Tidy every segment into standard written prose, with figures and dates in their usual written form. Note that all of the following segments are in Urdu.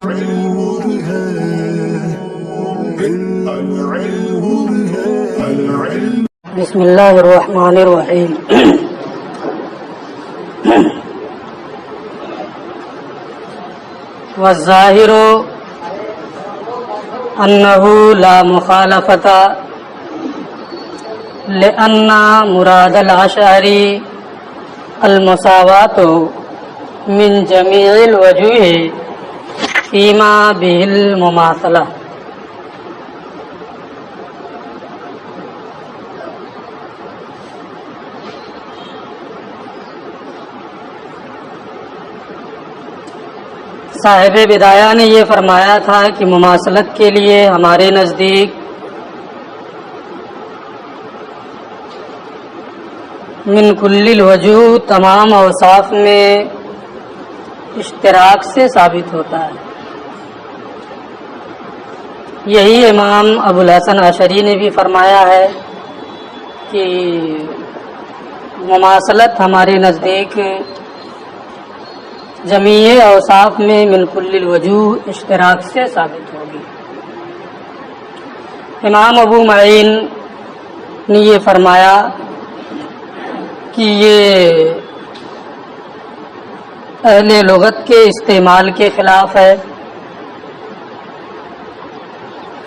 بسم اللہ الرحمن الرحیم والظاہر انہ لا مخالفت لأن مراد الاشعری المساوات من جمیع الوجوہ فیما به المماثلہ۔ صاحب بدایہ نے یہ فرمایا تھا کہ مماثلت کے لیے ہمارے نزدیک من کل الوجوہ تمام اوصاف میں اشتراک سے ثابت ہوتا ہے۔ یہی امام ابو الحسن اشعری نے بھی فرمایا ہے کہ مماثلت ہمارے نزدیک جمیع اوصاف میں من کل الوجوہ اشتراک سے ثابت ہوگی۔ امام ابو معین نے یہ فرمایا کہ یہ اہل لغت کے استعمال کے خلاف ہے،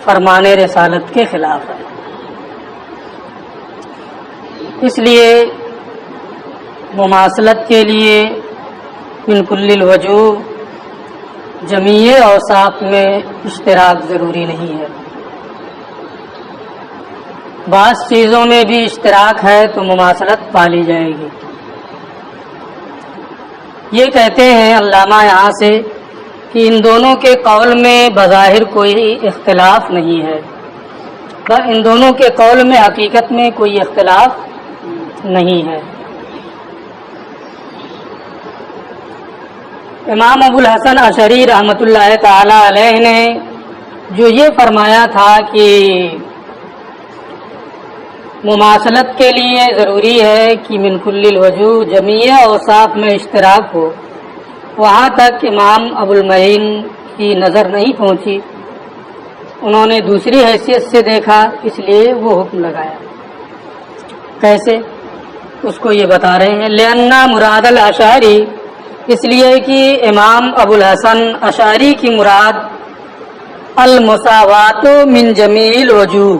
فرمان رسالت کے خلاف ہے، اس لیے مماثلت کے لیے من کل الوجوہ جمیع اوصاف میں اشتراک ضروری نہیں ہے۔ بعض چیزوں میں بھی اشتراک ہے تو مماثلت پالی جائے گی۔ یہ کہتے ہیں علامہ یہاں سے کہ ان دونوں کے قول میں بظاہر کوئی اختلاف نہیں ہے، ان دونوں کے قول میں حقیقت میں کوئی اختلاف نہیں ہے۔ امام ابو الحسن اشعری رحمۃ اللہ تعالی علیہ نے جو یہ فرمایا تھا کہ مماثلت کے لیے ضروری ہے کہ من کل الوجوہ جمیع اوصاف میں اشتراک ہو، وہاں تک امام ابو المعین کی نظر نہیں پہنچی، انہوں نے دوسری حیثیت سے دیکھا، اس لیے وہ حکم لگایا۔ کیسے؟ اس کو یہ بتا رہے ہیں، لأن مراد الاشعری، اس لیے کہ امام ابو الحسن اشعری کی مراد المساوات من جمیع الوجوہ،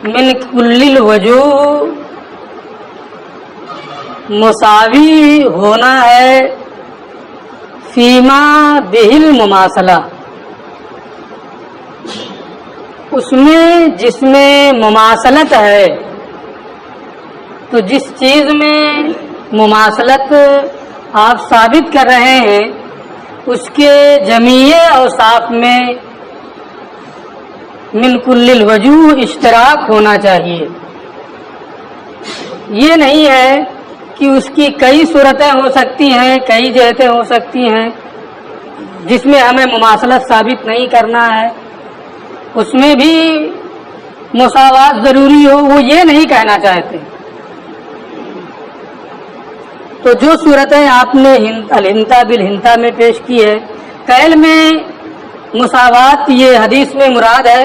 من کل الوجوہ مساوی ہونا ہے، فیما بہ المماثلہ، اس میں جس میں مماثلت ہے، تو جس چیز میں مماثلت آپ ثابت کر رہے ہیں اس کے جمیع اوصاف میں من کل الوجوہ اشتراک ہونا چاہیے۔ یہ نہیں ہے کہ اس کی کئی صورتیں ہو سکتی ہیں، کئی جہتیں ہو سکتی ہیں جس میں ہمیں مماثلت ثابت نہیں کرنا ہے، اس میں بھی مساوات ضروری ہو، وہ یہ نہیں کہنا چاہتے۔ تو جو صورتیں آپ نے الہنتا بالہنتا میں پیش کی ہے، قیل میں مساوات یہ حدیث میں مراد ہے،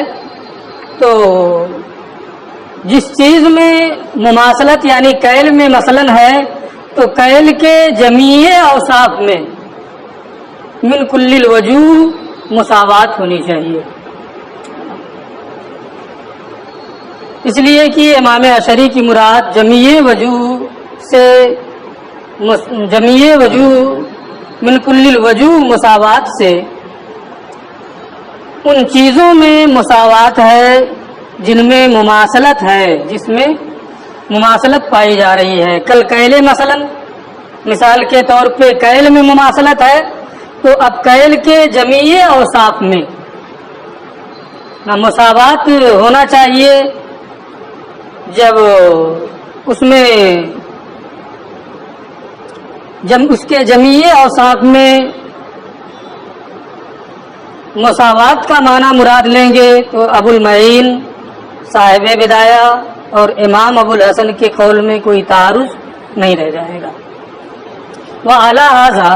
تو جس چیز میں مماثلت یعنی قیل میں مثلاً ہے تو قیل کے جمیع اوصاف میں من کل الوجوہ مساوات ہونی چاہیے۔ اس لیے کہ امام اشعری کی مراد جمیع وجوہ سے جمیع وجوہ من کل الوجوہ مساوات سے ان چیزوں میں مساوات ہے جن میں مماثلت ہے، جس میں مماثلت پائی جا رہی ہے۔ کل قیل مثلا، مثال کے طور پہ قیل میں مماثلت ہے تو اب قیل کے جمیع اوصاف میں مساوات ہونا چاہیے، جب اس میں جب اس کے جمیع اوصاف میں مساوات کا معنی مراد لیں گے تو ابو المعین صاحب بدایہ اور امام ابو الحسن کے قول میں کوئی تعارض نہیں رہ جائے گا۔ وعلی ھذا،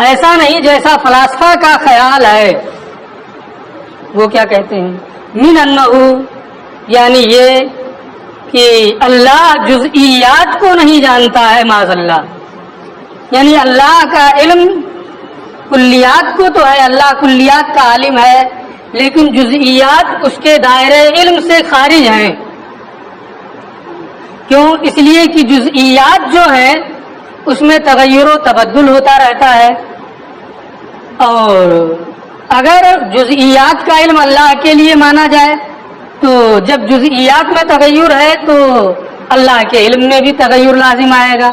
ایسا نہیں جیسا فلاسفہ کا خیال ہے. وہ کیا کہتے ہیں؟ من انہو، یعنی یہ کہ اللہ جزئیات کو نہیں جانتا ہے معاذ اللہ. یعنی اللہ کا علم کلیات کو تو ہے، اللہ کلیات کا عالم ہے، لیکن جزئیات اس کے دائرے علم سے خارج ہیں. کیوں؟ اس لیے کہ جزئیات جو ہیں اس میں تغیر و تبدل ہوتا رہتا ہے، اور اگر جزئیات کا علم اللہ کے لیے مانا جائے تو جب جزئیات میں تغیر ہے تو اللہ کے علم میں بھی تغیر لازم آئے گا،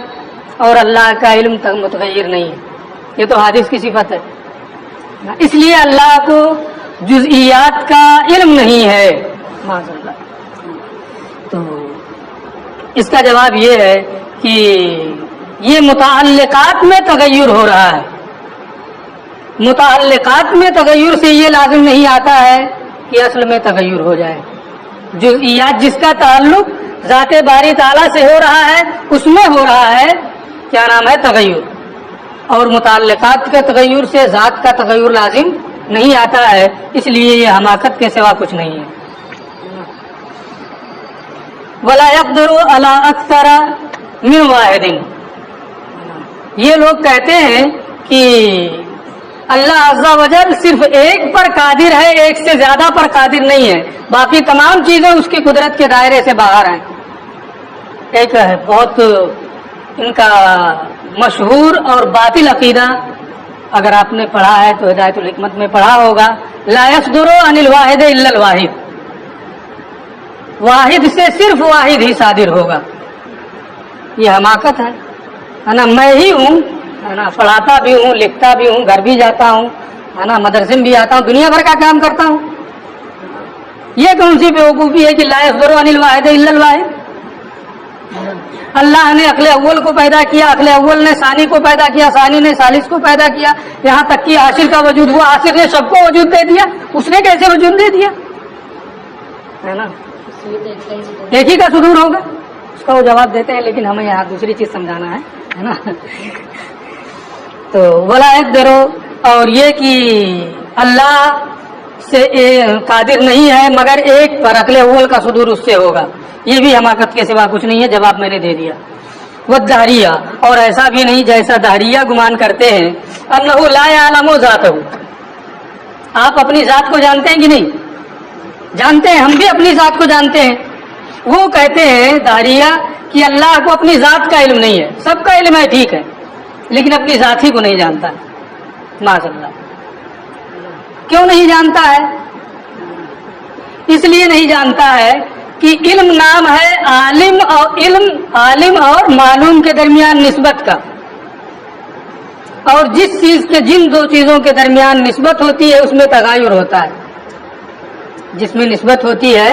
اور اللہ کا علم متغیر نہیں ہے. یہ تو حادث کی صفت ہے. اس لیے اللہ کو جزئیات کا علم نہیں ہے معاذ اللہ. تو اس کا جواب یہ ہے کہ یہ متعلقات میں تغیر ہو رہا ہے. متعلقات میں تغیر سے یہ لازم نہیں آتا ہے کہ اصل میں تغیر ہو جائے. جزئیات جس کا تعلق ذات باری تعالیٰ سے ہو رہا ہے اس میں ہو رہا ہے کیا نام ہے؟ تغیر. اور متعلقات کے تغیر سے ذات کا تغیر لازم نہیں آتا ہے. اس لیے یہ حماقت کے سوا کچھ نہیں ہے. ولا يقدر على اکثر من واحد. یہ لوگ کہتے ہیں کہ اللہ عز و جل صرف ایک پر قادر ہے، ایک سے زیادہ پر قادر نہیں ہے، باقی تمام چیزیں اس کی قدرت کے دائرے سے باہر ہیں. ایک ہے بہت ان کا مشہور اور باطل عقیدہ، اگر آپ نے پڑھا ہے تو ہدایت الحکمت میں پڑھا ہوگا، لا يصدر عن الواحد الا الواحد. واحد سے صرف واحد ہی صادر ہوگا. یہ حماقت ہے نا. میں ہی ہوں ہے نا، پڑھاتا بھی ہوں، لکھتا بھی ہوں، گھر بھی جاتا ہوں ہے نا، مدرسے میں بھی آتا ہوں، دنیا بھر کا کام کرتا ہوں. یہ کون سی بیوقوفی ہے کہ لا يصدر عن الواحد الا الواحد. اللہ نے عقل اول کو پیدا کیا، عقل اول نے ثانی کو پیدا کیا، ثانی نے ثالث کو پیدا کیا، یہاں تک کہ عاشر کا وجود ہوا، عاشر نے سب کو وجود دے دیا. اس نے کیسے وجود دے دیا ہے نا؟ ایک ہی کا صدور ہوگا. اس کا وہ جواب دیتے ہیں، لیکن ہمیں یہاں دوسری چیز سمجھانا ہے نا. تو ولا يقدر، اور یہ کہ اللہ سے قادر نہیں ہے مگر ایک پر، عقل اول کا صدور اس سے ہوگا. یہ بھی حماقت کے سوا کچھ نہیں ہے. جواب میں نے دے دیا. والدہریہ، اور ایسا بھی نہیں جیسا دہریہ گمان کرتے ہیں، انہ لا یعلم ذاتہ. آپ اپنی ذات کو جانتے ہیں کہ نہیں؟ جانتے ہیں. ہم بھی اپنی ذات کو جانتے ہیں. وہ کہتے ہیں دہریہ کہ اللہ کو اپنی ذات کا علم نہیں ہے. سب کا علم ہے، ٹھیک ہے، لیکن اپنی ذات ہی کو نہیں جانتا ہے معاذ اللہ. کیوں نہیں جانتا ہے؟ اس لیے نہیں جانتا ہے کہ علم نام ہے عالم اور معلوم کے درمیان نسبت کا. اور جس چیز کے جن دو چیزوں کے درمیان نسبت ہوتی ہے اس میں تغایر ہوتا ہے. جس میں نسبت ہوتی ہے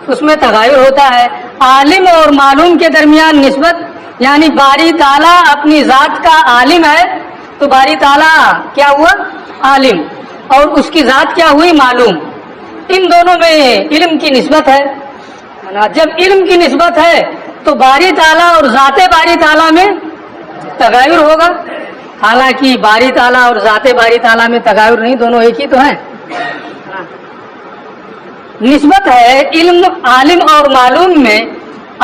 اس میں تغایر ہوتا ہے. عالم اور معلوم کے درمیان نسبت، یعنی باری تعالیٰ اپنی ذات کا عالم ہے تو باری تعالیٰ کیا ہوا؟ عالم. اور اس کی ذات کیا ہوئی؟ معلوم. ان دونوں میں علم کی نسبت ہے. جب علم کی نسبت ہے تو باری تعالیٰ اور ذات باری تعالیٰ میں تغایر ہوگا. حالانکہ باری تعالیٰ اور ذات باری تعالیٰ میں تغایر نہیں، دونوں ایک ہی تو ہیں. نسبت ہے علم عالم اور معلوم میں.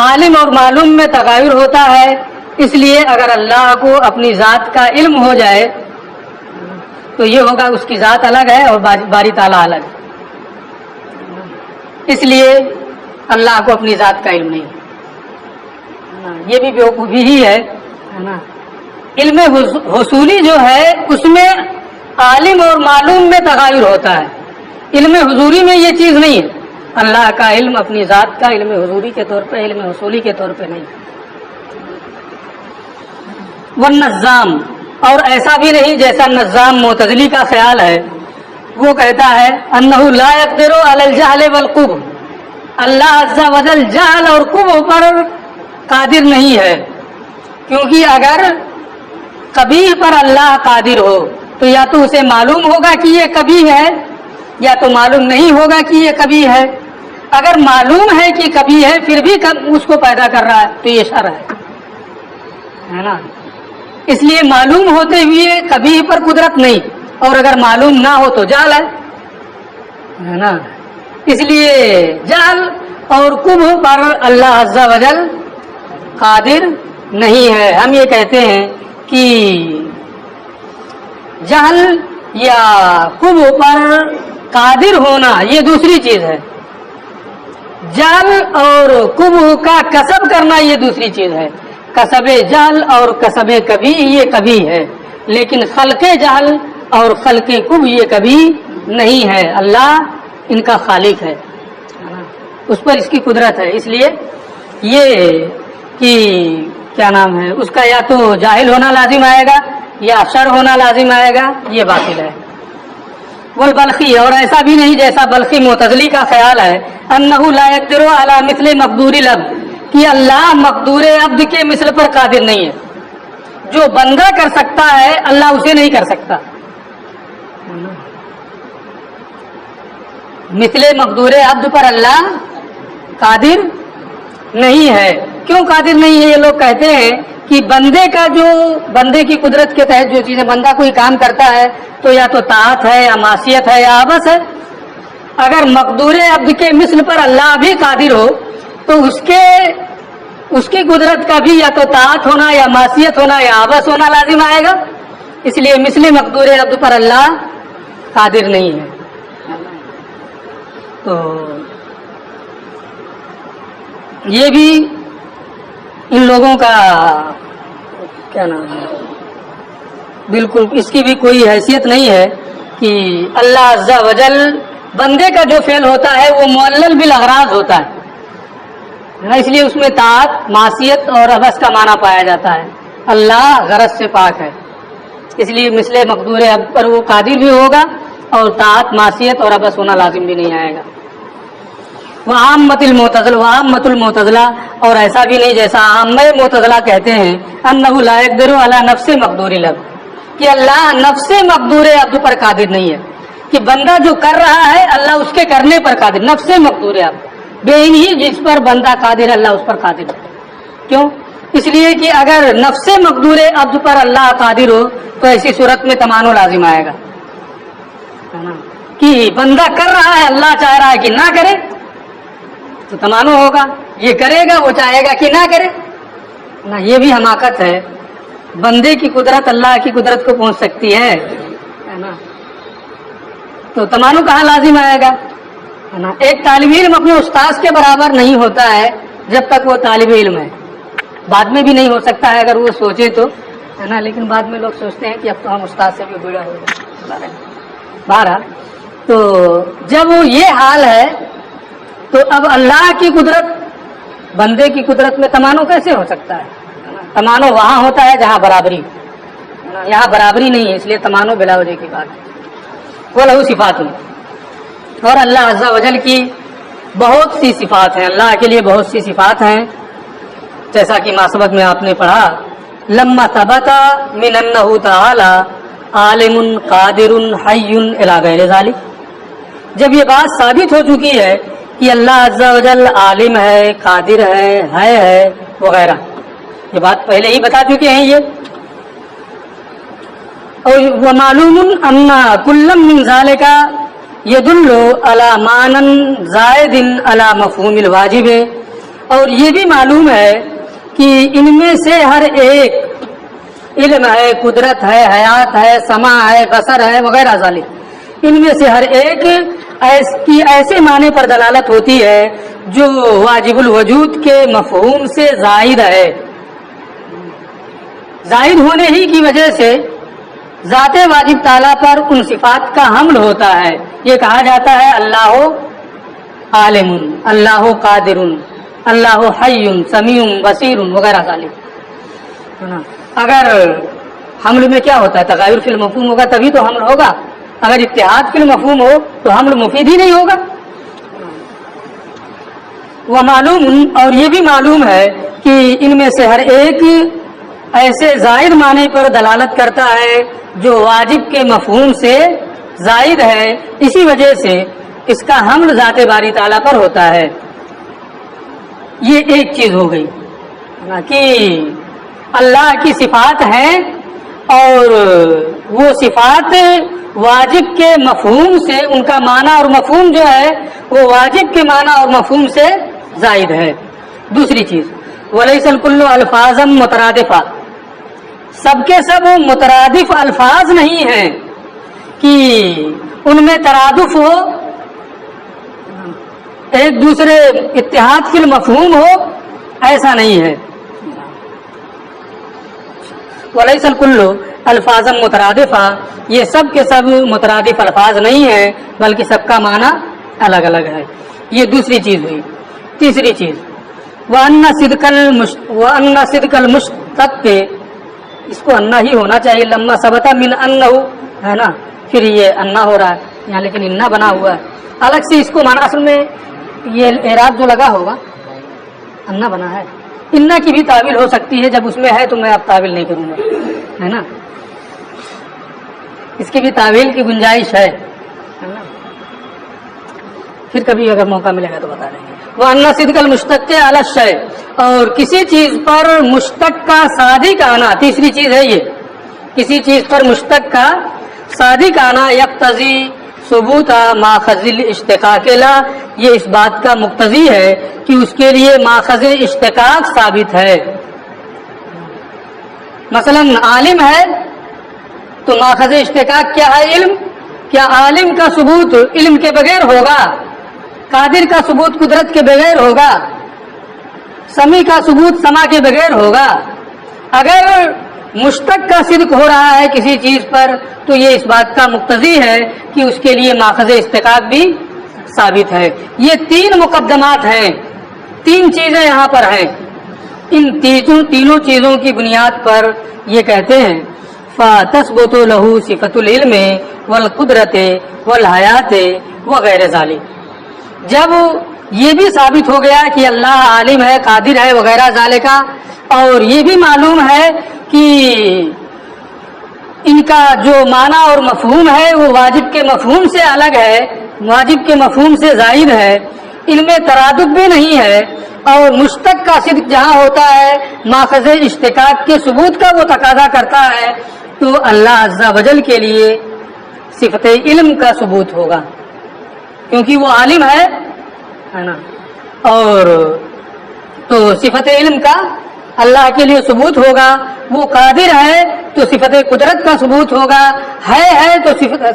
عالم اور معلوم میں تغایر ہوتا ہے. اس لیے اگر اللہ کو اپنی ذات کا علم ہو جائے تو یہ ہوگا اس کی ذات الگ ہے اور باری تعالیٰ الگ. اس لیے اللہ کو اپنی ذات کا علم نہیں. یہ بھی بیوقوفی ہی ہے نا. علم حصولی جو ہے اس میں عالم اور معلوم میں تغایر ہوتا ہے. علم حضوری میں یہ چیز نہیں ہے. اللہ کا علم اپنی ذات کا علم حضوری کے طور پہ، علم حصولی کے طور پہ نہیں. والنظام، اور ایسا بھی نہیں جیسا نظام معتزلی کا خیال ہے. وہ کہتا ہے انہ لا يقدر علی الجہل والقبح. اللہ عز و جل جہل اور قبح پر قادر نہیں ہے، کیونکہ اگر قبیح پر اللہ قادر ہو تو یا تو اسے معلوم ہوگا کہ یہ قبیح ہے، یا تو معلوم نہیں ہوگا کہ یہ قبیح ہے. اگر معلوم ہے کہ قبیح ہے پھر بھی اس کو پیدا کر رہا ہے تو یہ شر ہے نا. اس لیے معلوم ہوتے ہوئے کبھی پر قدرت نہیں، اور اگر معلوم نہ ہو تو جہل ہے نا. اس لیے جہل اور کبھ پر اللہ عز و جل قادر نہیں ہے. ہم یہ کہتے ہیں کہ جہل یا کبھ پر قادر ہونا یہ دوسری چیز ہے، جہل اور کبھ کا کسب کرنا یہ دوسری چیز ہے. کسب جہل اور کسب کبھی یہ کبھی ہے، لیکن خلق جہل اور خلق کبھ یہ کبھی نہیں ہے. اللہ ان کا خالق ہے، اس پر اس کی قدرت ہے. اس لیے یہ کہ کیا نام ہے اس کا یا تو جاہل ہونا لازم آئے گا یا شر ہونا لازم آئے گا، یہ باطل ہے. والبلخی، اور ایسا بھی نہیں جیسا بلخی معتزلی کا خیال ہے، انہ لا یقدر علی مثل مقدور العبد، کہ اللہ مقدور عبد کے مثل پر قادر نہیں ہے. جو بندہ کر سکتا ہے اللہ اسے نہیں کر سکتا. مثل مقدور عبد پر اللہ قادر نہیں ہے. کیوں قادر نہیں ہے؟ یہ لوگ کہتے ہیں کہ بندے کی قدرت کے تحت جو چیزیں بندہ کوئی کام کرتا ہے تو یا تو طاعت ہے یا معصیت ہے یا عبث ہے. اگر مقدور عبد کے مثل پر اللہ بھی قادر ہو تو اس کی قدرت کا بھی یا تو طاعت ہونا یا معصیت ہونا یا عبث ہونا لازم آئے گا. اس لیے مثل مقدور عبد پر اللہ قادر نہیں ہے. تو یہ بھی ان لوگوں کا کیا نام ہے، بالکل اس کی بھی کوئی حیثیت نہیں ہے کہ اللہ عز و جل بندے کا جو فعل ہوتا ہے وہ معلل بالاغراض ہوتا ہے، اس لیے اس میں طاعت، معصیت اور عبث کا معنی پایا جاتا ہے. اللہ غرض سے پاک ہے، اس لیے مثل مقدور عبد پر وہ قادر بھی ہوگا اور طاعت، معصیت اور عبث ہونا لازم بھی نہیں آئے گا. وعامۃ المعتزلہ، اور ایسا بھی نہیں جیسا عامہ معتزلہ کہتے ہیں، انہ لا یقدر علی نفس مقدور العبد، کہ اللہ نفس مقدور عبد پر قادر نہیں ہے، کہ بندہ جو کر رہا ہے اللہ اس کے کرنے پر قادر. نفس مقدور عبد بے ہی جس پر بندہ قادر ہے اللہ اس پر قادر ہے. کیوں؟ اس لیے کہ اگر نفس مقدور عبد پر اللہ قادر ہو تو ایسی صورت میں تمانو لازم آئے گا کہ بندہ کر رہا ہے اللہ چاہ رہا ہے کہ نہ کرے تو تمانو ہوگا. یہ کرے گا وہ چاہے گا کہ نہ کرے نہ. یہ بھی حماقت ہے. بندے کی قدرت اللہ کی قدرت کو پہنچ سکتی ہے نا، تو تمانو کہاں لازم آئے گا نا. ایک طالب علم اپنے استاذ کے برابر نہیں ہوتا ہے جب تک وہ طالب علم ہے. بعد میں بھی نہیں ہو سکتا ہے اگر وہ سوچے تو ہے نا، لیکن بعد میں لوگ سوچتے ہیں کہ اب تو ہم استاد سے بھی بڑا ہو گئے. بہرحال تو جب وہ یہ حال ہے تو اب اللہ کی قدرت بندے کی قدرت میں تمانو کیسے ہو سکتا ہے؟ تمانو وہاں ہوتا ہے جہاں برابری، یہاں برابری نہیں ہے، اس لیے تمانو بلا وجہ کی بات ہے. وہ لہو صفات، اور اللہ عز و جل کی بہت سی صفات ہیں. اللہ کے لیے بہت سی صفات ہیں، جیسا کہ ماسبق میں آپ نے پڑھا، لما ثبت من انہ تعالی عالم قادر حی الی غیر ذلک. جب یہ بات ثابت ہو چکی ہے کہ اللہ عز و جل عالم ہے، قادر ہے وغیرہ، یہ بات پہلے ہی بتا چکے ہیں یہ. اور ومعلوم ان کل من ذلک یدل علی معنی زائد علی مفہوم الواجب، اور یہ بھی معلوم ہے کہ ان میں سے ہر ایک علم ہے، قدرت ہے، حیات ہے، سماع ہے، بصر ہے وغیرہ ذالک، ان میں سے ہر ایک کی ایسے معنی پر دلالت ہوتی ہے جو واجب الوجود کے مفہوم سے زائد ہے. زائد ہونے ہی کی وجہ سے ذات واجب تعالیٰ پر ان صفات کا حمل ہوتا ہے. یہ کہا جاتا ہے اللہ عالم، اللہ قادر، اللہ حی سمیع بصیر وغیرہ ذالک. اگر حمل میں کیا ہوتا ہے؟ تغیر فی المفہوم ہوگا تبھی تو حمل ہوگا. اگر اتحاد فی المفہوم ہو تو حمل مفید ہی نہیں ہوگا. وہ معلوم، اور یہ بھی معلوم ہے کہ ان میں سے ہر ایک ایسے زائد معنی پر دلالت کرتا ہے جو واجب کے مفہوم سے زائد ہے، اسی وجہ سے اس کا حمل ذات باری تعالیٰ پر ہوتا ہے. یہ ایک چیز ہو گئی کہ اللہ کی صفات ہیں اور وہ صفات واجب کے مفہوم سے، ان کا معنی اور مفہوم جو ہے وہ واجب کے معنی اور مفہوم سے زائد ہے۔ دوسری چیز وَلَيْسَ الْكُلُّ الفاظا مترادفا، سب کے سب مترادف الفاظ نہیں ہیں کہ ان میں ترادف ہو، ایک دوسرے اتحاد فی المفہوم ہو، ایسا نہیں ہے۔ وَلَيْسَ الْكُلُّ الفاظا مترادفا، یہ سب کے سب مترادف الفاظ نہیں ہیں بلکہ سب کا معنی الگ الگ ہے۔ یہ دوسری چیز ہوئی۔ تیسری چیز وَأَنَّ صِدْقَ الْمُشْتَقِّ، اس کو انا ہی ہونا چاہیے، لما ثبت من انہ، ہے نا، پھر یہ انا ہو رہا ہے یہاں لیکن انا بنا ہوا ہے الگ سے، اس کو معنی اصل میں یہ اعراب جو لگا ہوگا انا بنا ہے۔ انا کی بھی تعویل ہو سکتی ہے، جب اس میں ہے تو میں اب تعویل نہیں کروں گا، ہے نا، اس کی بھی تعویل کی گنجائش ہے نا، پھر کبھی اگر موقع ملے گا تو بتا دیں گے۔ وَأَنَّ صِدْقَ الْمُشْتَقِّ عَلَى الشَّيْءِ، اور کسی چیز پر مشتق کا صادق آنا، تیسری چیز ہے یہ، کسی چیز پر مشتق کا صادق آنا یقتضی ثبوت ماخذ الاشتقاق لا، یہ اس بات کا مقتضی ہے کہ اس کے لیے ماخذ اشتقاق ثابت ہے۔ مثلا عالم ہے تو ماخذ اشتقاق کیا ہے؟ علم۔ کیا عالم کا ثبوت علم کے بغیر ہوگا؟ قادر کا ثبوت قدرت کے بغیر ہوگا؟ سمیع کا ثبوت سماع کے بغیر ہوگا؟ اگر مشتق کا صدق ہو رہا ہے کسی چیز پر تو یہ اس بات کا مقتضی ہے کہ اس کے لیے ماخذ اشتقاق بھی ثابت ہے۔ یہ تین مقدمات ہیں، تین چیزیں یہاں پر ہیں، ان تینوں چیزوں کی بنیاد پر یہ کہتے ہیں فَتَثْبُتُ لَهُ صِفَةُ الْعِلْمِ وَالْقُدْرَةِ وَالْحَيَاةِ وغیرہ ذالک، جب یہ بھی ثابت ہو گیا کہ اللہ عالم ہے، قادر ہے وغیرہ ذالک، اور یہ بھی معلوم ہے کہ ان کا جو معنی اور مفہوم ہے وہ واجب کے مفہوم سے الگ ہے، واجب کے مفہوم سے زائد ہے، ان میں ترادف بھی نہیں ہے، اور مشتق کا صدق جہاں ہوتا ہے ماخذ اشتقاق کے ثبوت کا وہ تقاضا کرتا ہے، تو اللہ عز و جل کے لیے صفت علم کا ثبوت ہوگا کیونکہ وہ عالم ہے نا، اور تو صفت علم کا اللہ کے لیے ثبوت ہوگا، وہ قادر ہے تو صفت قدرت کا ثبوت ہوگا، ہے تو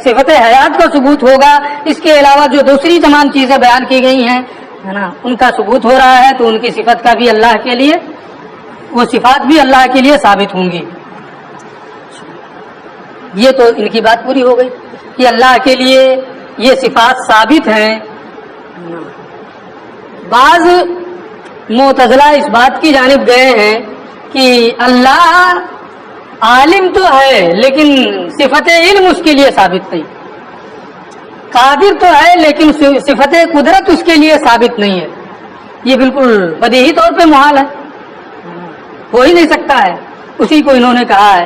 صفت حیات کا ثبوت ہوگا، اس کے علاوہ جو دوسری تمام چیزیں بیان کی گئی ہیں ہے نا ان کا ثبوت ہو رہا ہے، تو ان کی صفت کا بھی اللہ کے لیے، وہ صفات بھی اللہ کے لیے ثابت ہوں گی۔ یہ تو ان کی بات پوری ہو گئی کہ اللہ کے لیے یہ صفات ثابت ہیں۔ بعض معتزلہ اس بات کی جانب گئے ہیں کہ اللہ عالم تو ہے لیکن صفت علم اس کے لیے ثابت نہیں، قادر تو ہے لیکن صفت قدرت اس کے لیے ثابت نہیں ہے۔ یہ بالکل بدیہی طور پہ محال ہے، ہو ہی نہیں سکتا ہے، اسی کو انہوں نے کہا ہے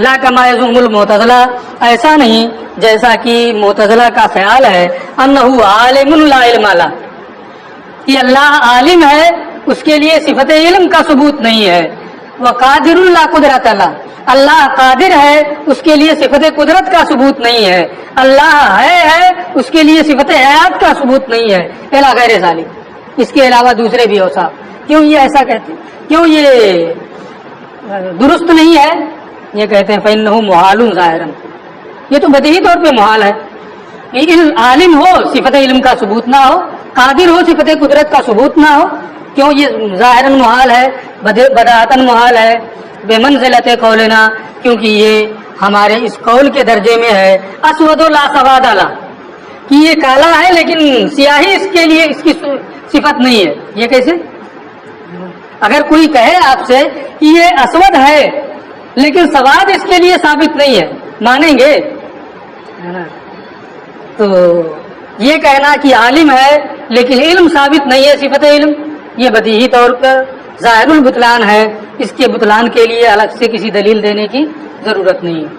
لا کما یزعم المعتزلہ، ایسا نہیں جیسا کہ معتزلہ کا خیال ہے انہ عالم لا علم له، کہ اللہ عالم ہے اس کے لیے صفت علم کا ثبوت نہیں ہے، وقادر لا قدرت له، اللہ قادر ہے اس کے لیے صفت قدرت کا ثبوت نہیں ہے، اللہ ہے اس کے لیے صفت حیات کا ثبوت نہیں ہے، الی غیر ذالک، اس کے علاوہ دوسرے بھی اوصاف۔ کیوں یہ ایسا کہتے ہیں؟ کیوں یہ درست نہیں ہے؟ یہ کہتے ہیں فإنه محال ظاہرا، یہ تو بدیہی طور پہ محال ہے کہ عالم ہو صفت علم کا ثبوت نہ ہو، قادر ہو صفت قدرت کا ثبوت نہ ہو، کیوں یہ ظاہراً محال ہے، بداعتاً محال ہے، بے منزلت قولنا، کیونکہ یہ ہمارے اس قول کے درجے میں ہے اسود لا سواد لا، کہ یہ کالا ہے لیکن سیاہی اس کے لیے اس کی صفت نہیں ہے۔ یہ کیسے؟ اگر کوئی کہے آپ سے کہ یہ اسود ہے لیکن سواد اس کے لیے ثابت نہیں ہے، مانیں گے؟ تو یہ کہنا کہ عالم ہے لیکن علم ثابت نہیں ہے، صفت علم، یہ بدیہی طور پر ظاہر البطلان ہے، اس کے بطلان کے لیے الگ سے کسی دلیل دینے کی ضرورت نہیں ہے۔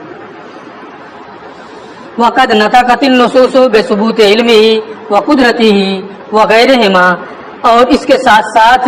وقد نطقت النصوص بثبوت علمه وقدرته وغیرهما، اور اس کے ساتھ ساتھ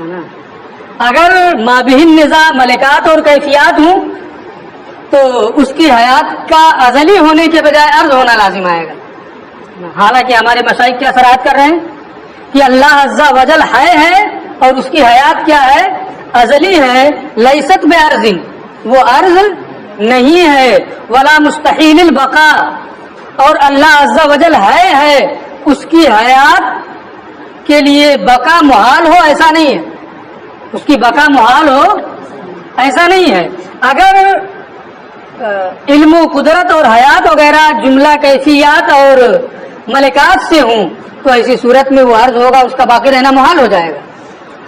ہے نا. اگر مابہن نزا ملکات اور کیفیات ہوں تو اس کی حیات کا ازلی ہونے کے بجائے عرض ہونا لازم آئے گا. حالانکہ ہمارے مشائخ کیا صراحت کر رہے ہیں کہ اللہ عز و جل ہے اور اس کی حیات کیا ہے؟ ازلی ہے. لیست بعرض، وہ عرض نہیں ہے. ولا مستحیل البقاء، اور اللہ عز و جل ہے اس کی حیات کے لیے بقا محال ہو ایسا نہیں ہے. اس کی بقا محال ہو ایسا نہیں ہے. اگر علم و قدرت اور حیات وغیرہ جملہ کیفیات اور ملکات سے ہوں تو ایسی صورت میں وہ عرض ہوگا، اس کا باقی رہنا محال ہو جائے گا.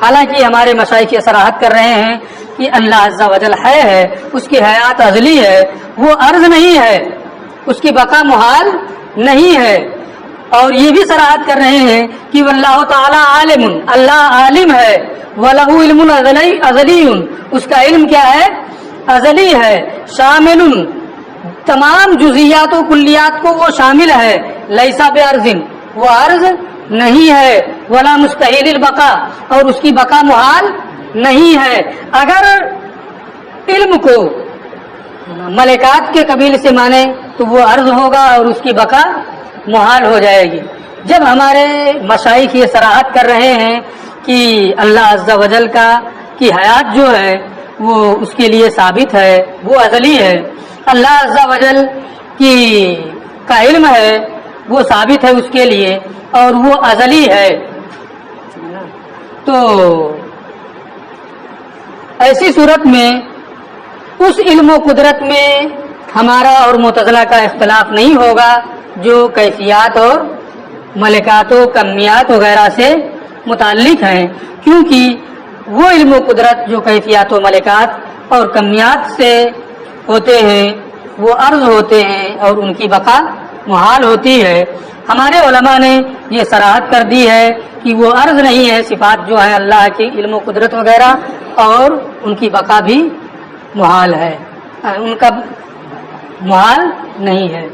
حالانکہ ہمارے مشائخ یہ صراحت کر رہے ہیں کہ اللہ عز و جل ہے اس کی حیات ازلی ہے، وہ عرض نہیں ہے، اس کی بقا محال نہیں ہے. اور یہ بھی صراحت کر رہے ہیں کہ واللہ تعالی عالم، اللہ عالم ہے. وَلَهُ عِلْمٌ ازلی، اس کا علم کیا ہے؟ ازلی ہے. شامل، تمام جزیات و کلیات کو وہ شامل ہے. لیسا بعرض، وہ عرض نہیں ہے. ولا مستحیل البقاء، اور اس کی بقا محال نہیں ہے. اگر علم کو ملکات کے قبیل سے مانے تو وہ عرض ہوگا اور اس کی بقا محال ہو جائے گی. جب ہمارے مشائخ یہ صراحت کر رہے ہیں کہ اللہ عز و جل کی حیات جو ہے وہ اس کے لیے ثابت ہے، وہ ازلی ہے. اللہ عز و جل کا علم ہے وہ ثابت ہے اس کے لیے اور وہ ازلی ہے. تو ایسی صورت میں اس علم و قدرت میں ہمارا اور معتزلہ کا اختلاف نہیں ہوگا جو کیفیات اور ملکات و کمیات وغیرہ سے متعلق ہیں، کیونکہ وہ علم و قدرت جو کیفیات و ملکات اور کمیات سے ہوتے ہیں وہ عرض ہوتے ہیں اور ان کی بقا محال ہوتی ہے. ہمارے علماء نے یہ صراحت کر دی ہے کہ وہ عرض نہیں ہے، صفات جو ہے اللہ کی علم و قدرت وغیرہ، اور ان کی بقا بھی محال ہے، ان کا محال نہیں ہے.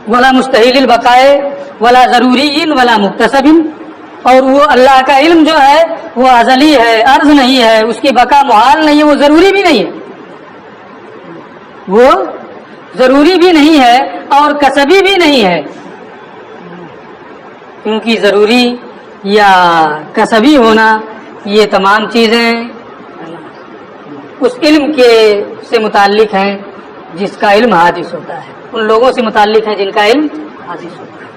ولا مستحیل البقائے ولا ضروری ولا مکتسب، اور وہ اللہ کا علم جو ہے وہ ازلی ہے، عرض نہیں ہے، اس کی بقا محال نہیں ہے، وہ ضروری بھی نہیں ہے، وہ ضروری بھی نہیں ہے اور کسبی بھی نہیں ہے. کیونکہ ضروری یا کسبی ہونا یہ تمام چیزیں اس علم کے سے متعلق ہیں جس کا علم حادث ہوتا ہے، ان لوگوں سے متعلق ہیں جن کا علم حادث ہوتا ہے.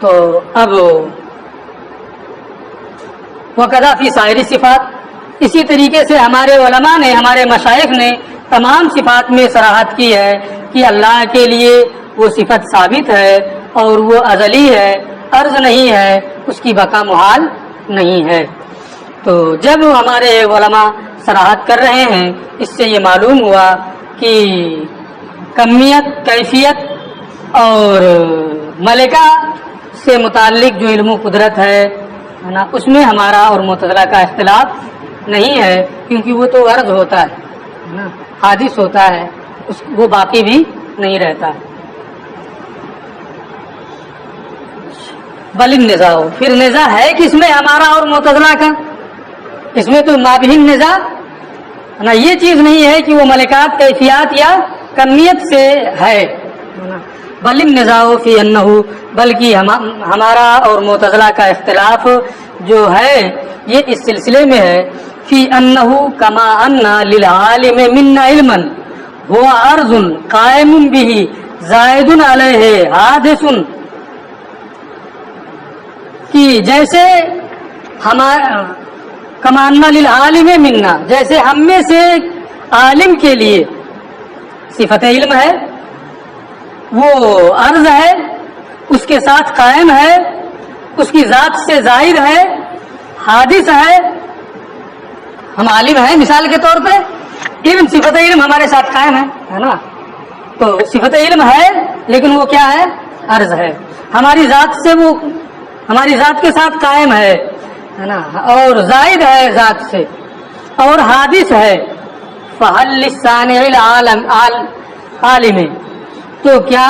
تو اب وقضا فی سائر صفات، اسی طریقے سے ہمارے علماء نے، ہمارے مشائخ نے تمام صفات میں صراحت کی ہے کہ اللہ کے لیے وہ صفت ثابت ہے اور وہ ازلی ہے، عرض نہیں ہے، اس کی بقا محال نہیں ہے. تو جب ہمارے علماء صراحت کر رہے ہیں اس سے یہ معلوم ہوا کہ کمیت، کیفیت اور ملکہ سے متعلق جو علم و قدرت ہے نا، اس میں ہمارا اور معتزلہ کا اختلاف نہیں ہے، کیونکہ وہ تو عرض ہوتا ہے نا، حادث ہوتا ہے، وہ باقی بھی نہیں رہتا. بل النزاع، پھر نزاع ہے کس میں ہمارا اور معتزلہ کا؟ اس میں تو مابہین نزاع نا، یہ چیز نہیں ہے کہ وہ ملکات، کیفیات یا کمیت سے ہے. بل النزاع فی انہ، بلکہ ہمارا اور معتزلہ کا اختلاف جو ہے یہ اس سلسلے میں ہے فی انہ کما ان للعالم منا علما هو عرض قائم به زائد علیہ حادث، کہ جیسے ہمارا کما ان للعالم منا، جیسے ہم میں سے عالم کے لیے صفت علم ہے، وہ عرض ہے، اس کے ساتھ قائم ہے، اس کی ذات سے ظاہر ہے، حادث ہے. ہم عالم ہیں مثال کے طور پہ، علم، صفت علم ہمارے ساتھ قائم ہے نا، تو صفت علم ہے لیکن وہ کیا ہے؟ عرض ہے. ہماری ذات سے، وہ ہماری ذات کے ساتھ قائم ہے نا، اور زائد ہے ذات سے، اور حادث ہے. فَهَلْ لِلصَّانِعِ الْعَالِمِ، تو کیا